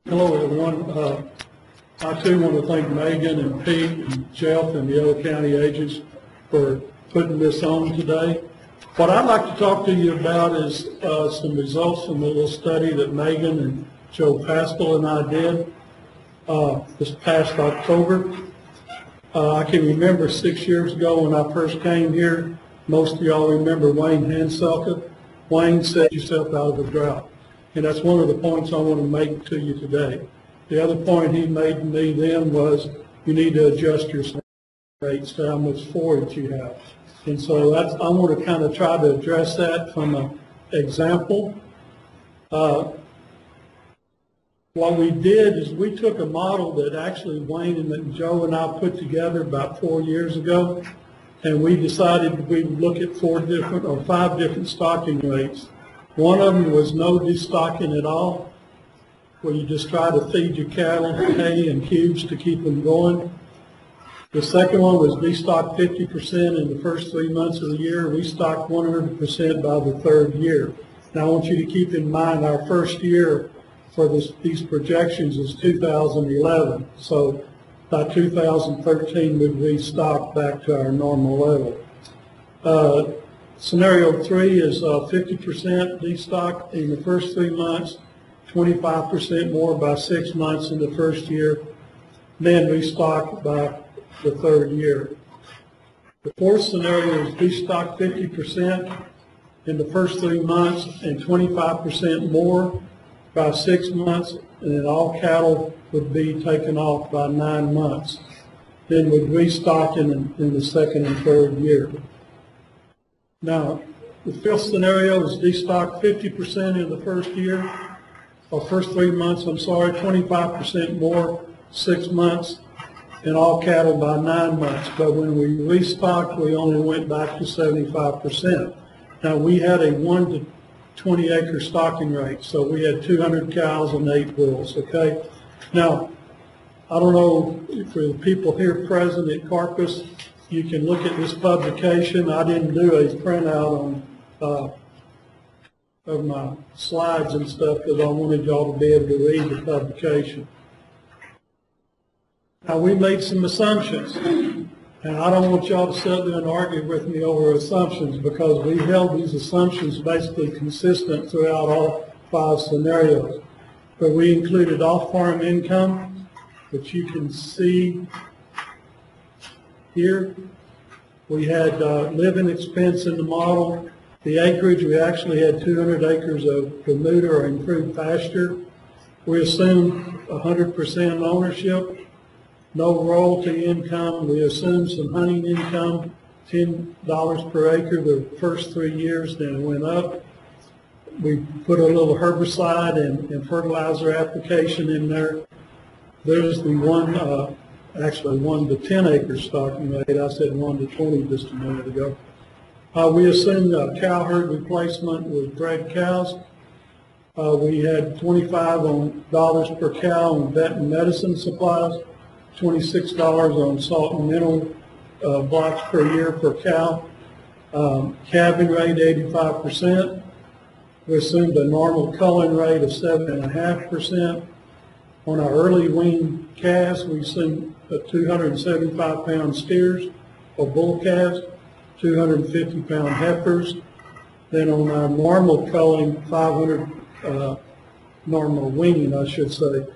Hello, everyone. I too want to thank Megan and Pete and Jeff and the other county agents for putting this on today. What I'd like to talk to you about is some results from the little study that Megan and Joe Pascal and I did this past October. I can remember 6 years ago when I first came here, most of y'all remember Wayne Hanselka. Wayne set yourself out of a drought. And that's one of the points I want to make to you today. The other point he made to me then was you need to adjust your rates to how much forage you have. And so I want to kind of try to address that from an example. What we did is we took a model that actually Wayne and Joe and I put together about 4 years ago, and we decided we'd look at 5 different stocking rates. One of them was no destocking at all, where you just try to feed your cattle hay and cubes to keep them going. The second one was destock 50% in the first 3 months of the year, restock 100% by the third year. Now I want you to keep in mind our first year for these projections is 2011. So by 2013 we'd restock back to our normal level. Scenario 3 is 50% destock in the first 3 months, 25% more by 6 months in the first year, then restock by the third year. The fourth scenario is destock 50% in the first 3 months and 25% more by 6 months, and then all cattle would be taken off by 9 months. Then we'd restock in the second and third year. Now, the fifth scenario is destock 50% in the first year, or first 3 months, 25% more, 6 months, and all cattle by 9 months. But when we restocked, we only went back to 75%. Now, we had a 1 to 20 acre stocking rate, so we had 200 cows and 8 bulls, okay? Now, I don't know if for the people here present at Carcass, you can look at this publication. I didn't do a printout on of my slides and stuff because I wanted y'all to be able to read the publication. Now, we made some assumptions, and I don't want y'all to sit there and argue with me over assumptions because we held these assumptions basically consistent throughout all 5 scenarios. But we included off-farm income, which you can see here. We had living expense in the model. The acreage, we actually had 200 acres of Bermuda or improved pasture. We assumed 100% ownership, no royalty income. We assumed some hunting income, $10 per acre the first 3 years, then it went up. We put a little herbicide and fertilizer application in there. There's the actually 1 to 10 acre stocking rate. I said 1 to 20 just a minute ago. We assumed cow herd replacement with bred cows. We had $25 per cow on vet and medicine supplies, $26 on salt and mineral blocks per year per cow. Calving rate 85%. We assumed a normal culling rate of 7.5%. On our early wean calves, we assumed 275-pound steers or bull calves, 250-pound heifers. Then on our normal culling, normal weaning, I should say,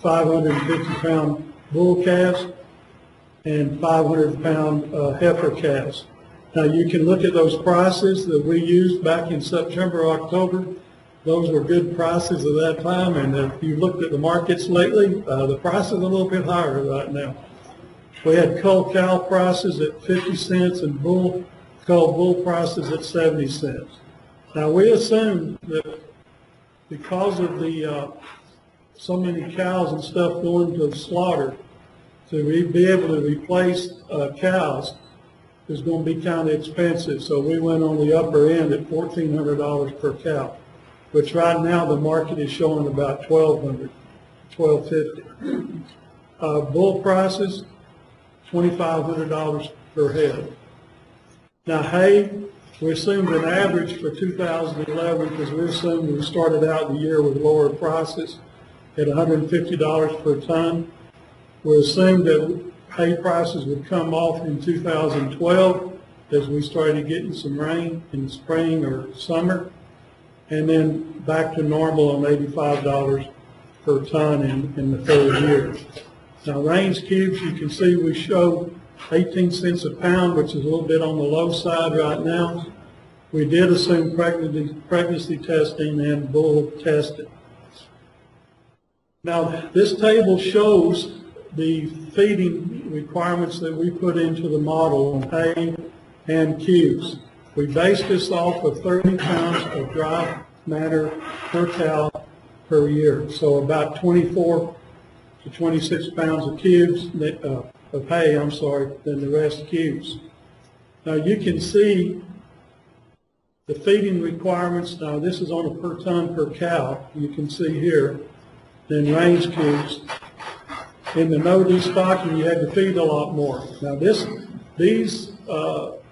550-pound bull calves and 500-pound heifer calves. Now you can look at those prices that we used back in September, October. Those were good prices at that time, and if you looked at the markets lately, the price is a little bit higher right now. We had cull cow prices at 50 cents and cull bull prices at 70 cents. Now we assumed that because of the so many cows and stuff going to the slaughter, to be able to replace cows is going to be kind of expensive. So we went on the upper end at $1,400 per cow, which right now the market is showing about $1,200, $1,250. Bull prices, $2,500 per head. Now hay, we assumed an average for 2011 because we assumed we started out the year with lower prices. at $150 per ton. We assumed that hay prices would come off in 2012 as we started getting some rain in the spring or summer, and then back to normal on $85 per ton in the third year. Now, range cubes, you can see we show 18 cents a pound, which is a little bit on the low side right now. We did assume pregnancy testing and bull testing. Now, this table shows the feeding requirements that we put into the model on hay and cubes. We based this off of 30 pounds of dry matter per cow per year, so about 24 to 26 pounds of cubes of hay, then the rest cubes. Now you can see the feeding requirements. Now this is on a per ton per cow. You can see here, then range cubes. In the no destocking, you had to feed a lot more. Now these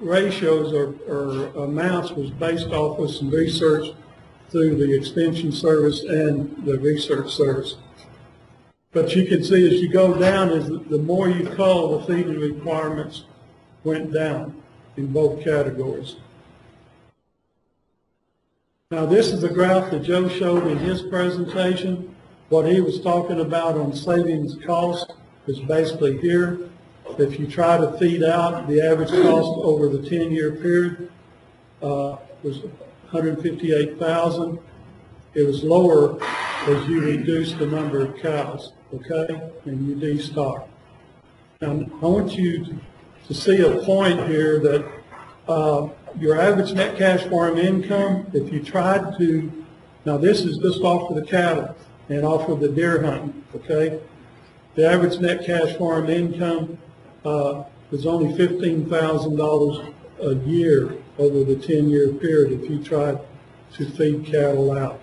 ratios or amounts was based off of some research through the Extension Service and the Research Service. But you can see as you go down, is the more you cull, the feeding requirements went down in both categories. Now this is the graph that Joe showed in his presentation. What he was talking about on savings cost is basically here. If you try to feed out, the average cost over the 10-year period was $158,000. It was lower as you reduce the number of cows, okay, and you destock. Now, I want you to see a point here that your average net cash farm income, if you tried to, now this is just off of the cattle and off of the deer hunting, okay? The average net cash farm income is only $15,000 a year over the 10-year period if you tried to feed cattle out.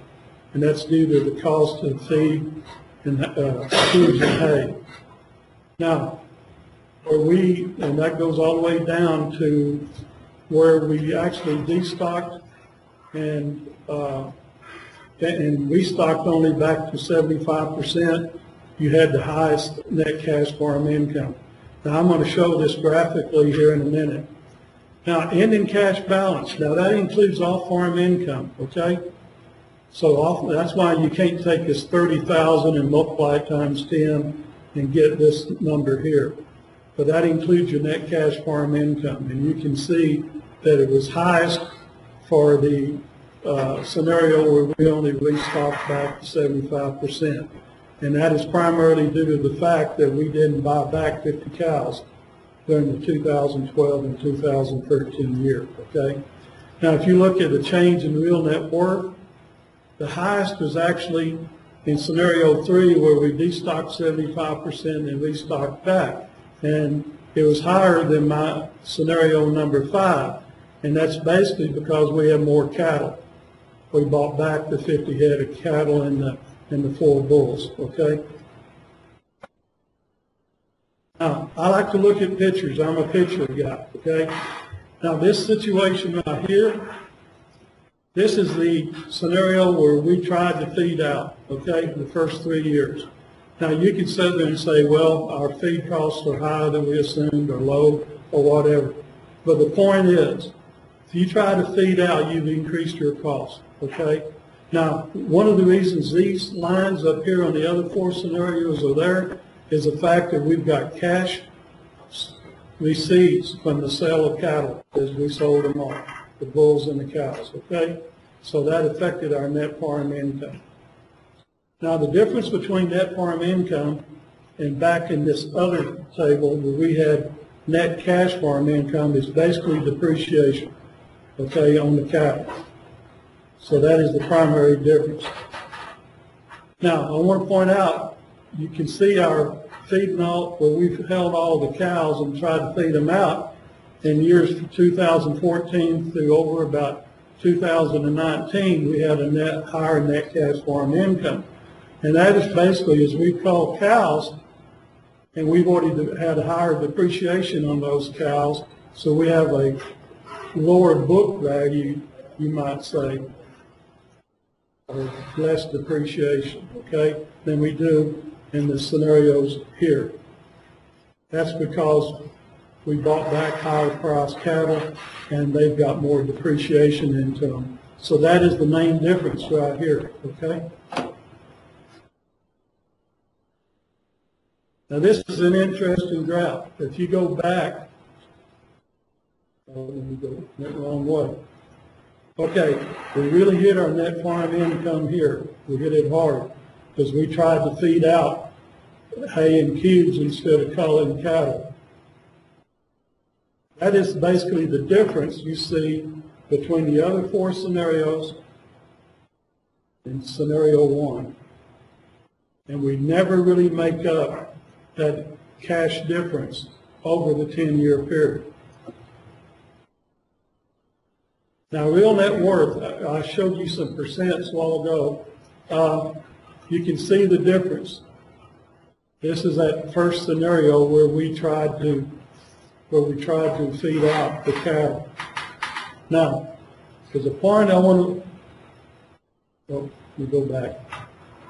And that's due to the cost of feed and cubes and hay. Now, and that goes all the way down to where we actually destocked and restocked only back to 75%, you had the highest net cash farm income. Now I'm going to show this graphically here in a minute. Now ending cash balance, now that includes all farm income, okay? So that's why you can't take this 30,000 and multiply it times 10 and get this number here. But that includes your net cash farm income, and you can see that it was highest for the scenario where we only restocked back to 75%. And that is primarily due to the fact that we didn't buy back 50 cows during the 2012 and 2013 year, okay? Now, if you look at the change in real net worth, the highest was actually in scenario 3 where we destocked 75% and restocked back. And it was higher than my scenario number 5. And that's basically because we have more cattle. We bought back the 50 head of cattle and the 4 bulls, okay? Now, I like to look at pictures. I'm a picture guy, okay? Now, this situation right here, this is the scenario where we tried to feed out, okay, the first 3 years. Now, you can sit there and say, well, our feed costs are higher than we assumed or low or whatever. But the point is, if you try to feed out, you've increased your cost, okay? Now, one of the reasons these lines up here on the other 4 scenarios are there is the fact that we've got cash receipts from the sale of cattle as we sold them off, the bulls and the cows, okay? So that affected our net farm income. Now, the difference between net farm income and back in this other table where we had net cash farm income is basically depreciation, okay, on the cattle. So that is the primary difference. Now, I want to point out, you can see our feeding all, where we've held all the cows and tried to feed them out in years from 2014 through over about 2019, we had a higher net cash farm income. And that is basically as we cull cows, and we've already had a higher depreciation on those cows, so we have a lower book value, you might say. or less depreciation, okay, than we do in the scenarios here. That's because we bought back higher priced cattle and they've got more depreciation into them. So that is the main difference right here, okay? Now this is an interesting graph. If you go back, let me go the wrong way. Okay, we really hit our net farm income here. We hit it hard because we tried to feed out hay in cubes instead of culling cattle. That is basically the difference you see between the other four scenarios and scenario one. And we never really make up that cash difference over the 10-year period. Now, real net worth, I showed you some percents a while ago. You can see the difference. This is that first scenario where we tried to feed out the cattle. Now, there's a point I want to, let me go back.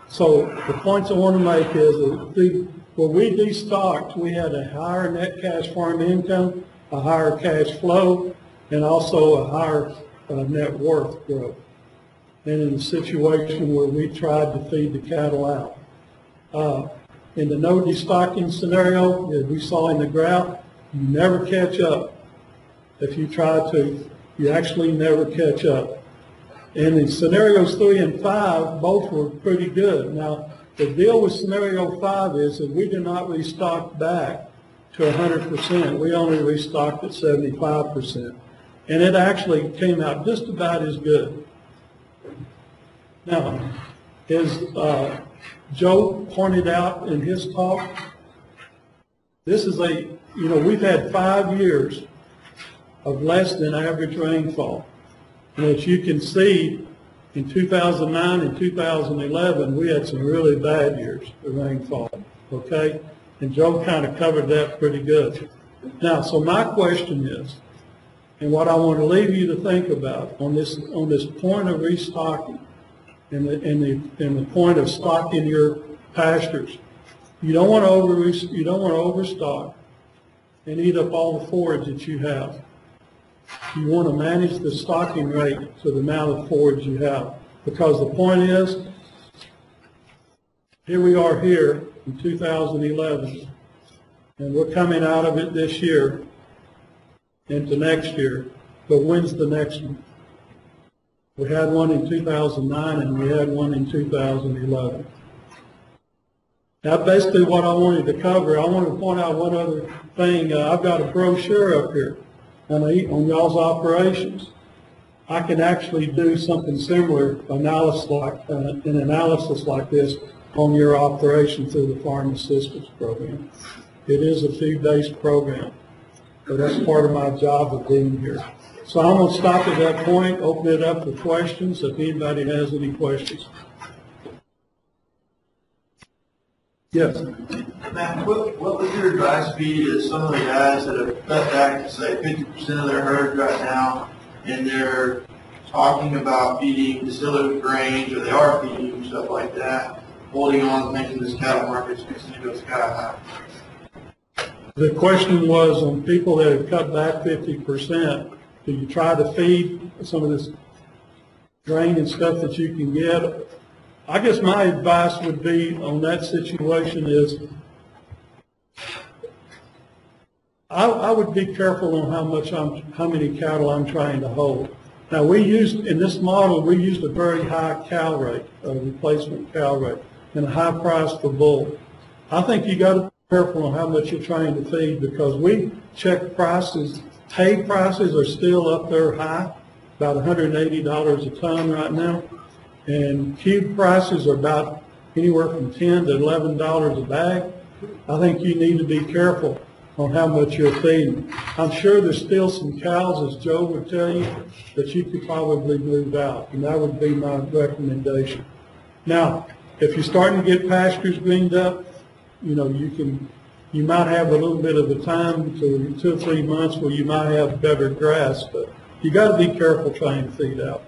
So the points I want to make is that when we destocked, we had a higher net cash farm income, a higher cash flow, and also a higher net worth growth than in the situation where we tried to feed the cattle out. In the no destocking scenario, as we saw in the graph, you never catch up. If you try to, you actually never catch up. And in scenarios 3 and 5, both were pretty good. Now, the deal with scenario 5 is that we did not restock back to 100%. We only restocked at 75%. And it actually came out just about as good. Now, as Joe pointed out in his talk, this is we've had 5 years of less than average rainfall. And as you can see, in 2009 and 2011, we had some really bad years of rainfall, okay? And Joe kind of covered that pretty good. Now, so my question is, and what I want to leave you to think about on this point of restocking and the point of stocking your pastures, you don't want to overstock and eat up all the forage that you have. You want to manage the stocking rate to the amount of forage you have, because the point is, here we are here in 2011, and we're coming out of it this year into next year, but when's the next one? We had one in 2009 and we had one in 2011. Now, basically what I wanted to cover, I wanted to point out one other thing. I've got a brochure up here on y'all's operations. I can actually do something similar, an analysis like this on your operation through the Farm Assistance Program. It is a fee-based program, but that's part of my job of being here. So I'm going to stop at that point, open it up for questions, if anybody has any questions. Yes? Matt, what would your advice be to some of the guys that have cut back to, say, 50% of their herd right now, and they're talking about feeding distillers grains, or they are feeding stuff like that, holding on, thinking this cattle market is going to go sky high? The question was on people that have cut back 50%, do you try to feed some of this grain and stuff that you can get? I guess my advice would be on that situation is I would be careful on how many cattle I'm trying to hold. Now in this model, we used a very high cow rate, a replacement cow rate, and a high price for bull. I think you got to be careful on how much you're trying to feed, because we check prices. Hay prices are still up there high, about $180 a ton right now. And cube prices are about anywhere from $10 to $11 a bag. I think you need to be careful on how much you're feeding. I'm sure there's still some cows, as Joe would tell you, that you could probably move out, and that would be my recommendation. Now, if you're starting to get pastures greened up, you might have a little bit of a time to 2 or 3 months where you might have better grass, but you got to be careful trying to feed out.